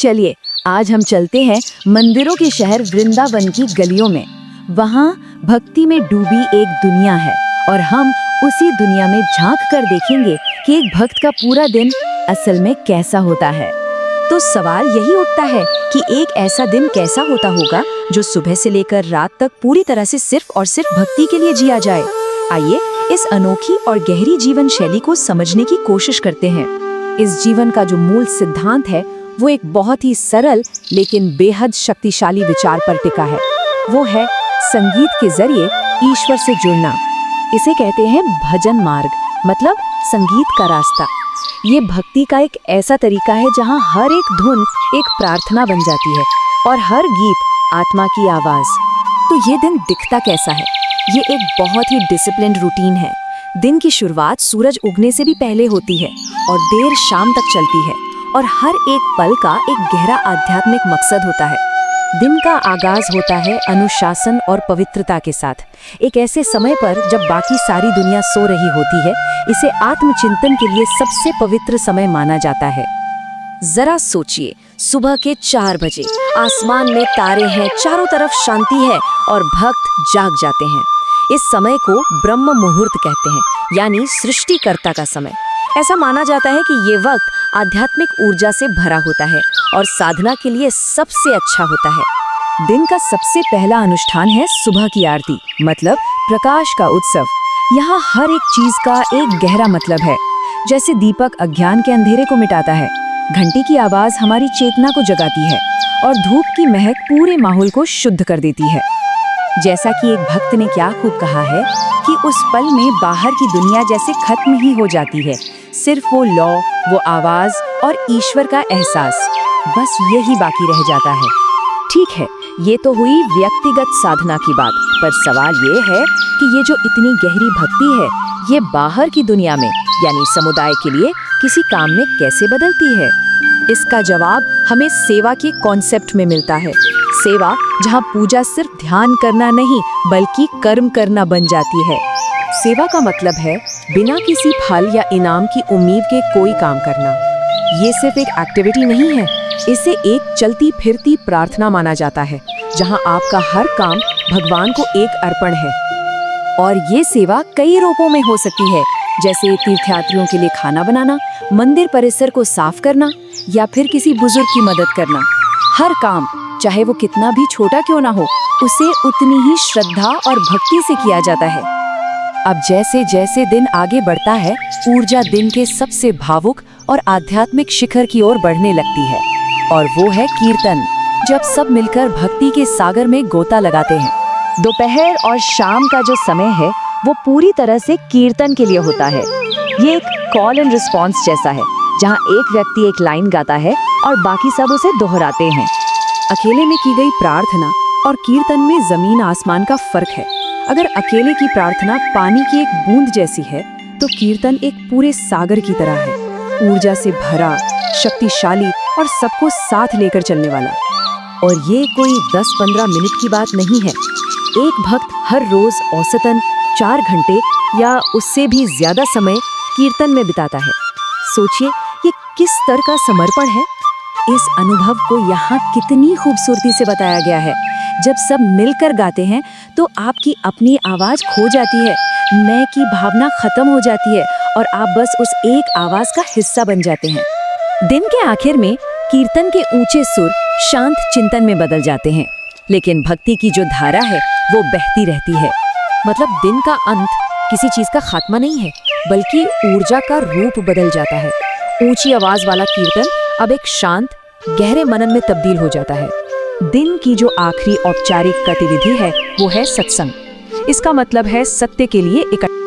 चलिए आज हम चलते हैं मंदिरों के शहर वृंदावन की गलियों में। वहाँ भक्ति में डूबी एक दुनिया है और हम उसी दुनिया में झांक कर देखेंगे कि एक भक्त का पूरा दिन असल में कैसा होता है। तो सवाल यही उठता है कि एक ऐसा दिन कैसा होता होगा जो सुबह से लेकर रात तक पूरी तरह से सिर्फ और सिर्फ भक्ति के लिए जिया जाए। आइए इस अनोखी और गहरी जीवन शैली को समझने की कोशिश करते हैं। इस जीवन का जो मूल सिद्धांत है वो एक बहुत ही सरल लेकिन बेहद शक्तिशाली विचार पर टिका है। वो है संगीत के जरिए ईश्वर से जुड़ना। इसे कहते हैं भजन मार्ग, मतलब संगीत का रास्ता। ये भक्ति का एक ऐसा तरीका है जहाँ हर एक धुन एक प्रार्थना बन जाती है और हर गीत आत्मा की आवाज। तो ये दिन दिखता कैसा है? ये एक बहुत ही डिसिप्लिन्ड रूटीन है। दिन की शुरुआत सूरज उगने से भी पहले होती है और देर शाम तक चलती है और हर एक पल का एक गहरा आध्यात्मिक मकसद होता है। दिन का आगाज होता है अनुशासन और पवित्रता के साथ, एक ऐसे समय पर जब बाकी सारी दुनिया सो रही होती है। इसे आत्मचिंतन के लिए सबसे पवित्र समय माना जाता है। जरा सोचिए, सुबह के 4 बजे आसमान में तारे हैं, चारों तरफ शांति है और भक्त जाग जाते हैं। इस समय को ब्रह्म मुहूर्त कहते हैं, यानी सृष्टिकर्ता का समय। ऐसा माना जाता है कि ये वक्त आध्यात्मिक ऊर्जा से भरा होता है और साधना के लिए सबसे अच्छा होता है। दिन का सबसे पहला अनुष्ठान है सुबह की आरती, मतलब प्रकाश का उत्सव। यहाँ हर एक चीज का एक गहरा मतलब है। जैसे दीपक अज्ञान के अंधेरे को मिटाता है, घंटी की आवाज हमारी चेतना को जगाती है और धूप की महक पूरे माहौल को शुद्ध कर देती है। जैसा कि एक भक्त ने क्या खूब कहा है कि उस पल में बाहर की दुनिया जैसे खत्म ही हो जाती है। सिर्फ वो लौ, वो आवाज और ईश्वर का एहसास, बस यही बाकी रह जाता है। ठीक है, ये तो हुई व्यक्तिगत साधना की बात, पर सवाल ये है कि ये जो इतनी गहरी भक्ति है, ये बाहर की दुनिया में यानी समुदाय के लिए किसी काम में कैसे बदलती है? इसका जवाब हमें सेवा के कॉन्सेप्ट में मिलता है। सेवा जहाँ पूजा सिर्फ ध्यान करना नहीं बल्कि कर्म करना बन जाती है। सेवा का मतलब है बिना किसी फल या इनाम की उम्मीद के कोई काम करना। ये सिर्फ एक एक्टिविटी नहीं है, इसे एक चलती फिरती प्रार्थना माना जाता है, जहाँ आपका हर काम भगवान को एक अर्पण है। और ये सेवा कई रूपों में हो सकती है, जैसे तीर्थयात्रियों के लिए खाना बनाना, मंदिर परिसर को साफ करना या फिर किसी बुजुर्ग की मदद करना। हर काम, चाहे वो कितना भी छोटा क्यों ना हो, उसे उतनी ही श्रद्धा और भक्ति से किया जाता है। अब जैसे जैसे दिन आगे बढ़ता है, ऊर्जा दिन के सबसे भावुक और आध्यात्मिक शिखर की ओर बढ़ने लगती है, और वो है कीर्तन, जब सब मिलकर भक्ति के सागर में गोता लगाते हैं। दोपहर और शाम का जो समय है वो पूरी तरह से कीर्तन के लिए होता है। ये एक कॉल एंड रिस्पॉन्स जैसा है, जहाँ एक व्यक्ति एक लाइन गाता है और बाकी सब उसे दोहराते हैं। अकेले में की गई प्रार्थना और कीर्तन में जमीन आसमान का फर्क है। अगर अकेले की प्रार्थना पानी की एक बूंद जैसी है, तो कीर्तन एक पूरे सागर की तरह है, ऊर्जा से भरा, शक्तिशाली और सबको साथ लेकर चलने वाला। और ये कोई 10-15 मिनट की बात नहीं है। एक भक्त हर रोज औसतन 4 घंटे या उससे भी ज्यादा समय कीर्तन में बिताता है। सोचिए ये किस स्तर का समर्पण है। इस अनुभव को यहाँ कितनी खूबसूरती से बताया गया है। जब सब मिलकर गाते हैं तो आपकी अपनी आवाज खो जाती है, मैं की भावना खत्म हो जाती है और आप बस उस एक आवाज का हिस्सा बन जाते हैं। दिन के आखिर में कीर्तन के ऊंचे सुर शांत चिंतन में बदल जाते हैं, लेकिन भक्ति की जो धारा है वो बहती रहती है। मतलब दिन का अंत किसी चीज का खात्मा नहीं है, बल्कि ऊर्जा का रूप बदल जाता है। ऊंची आवाज वाला कीर्तन अब एक शांत गहरे मनन में तब्दील हो जाता है। दिन की जो आखिरी औपचारिक गतिविधि है वो है सत्संग। इसका मतलब है सत्य के लिए इकट्ठा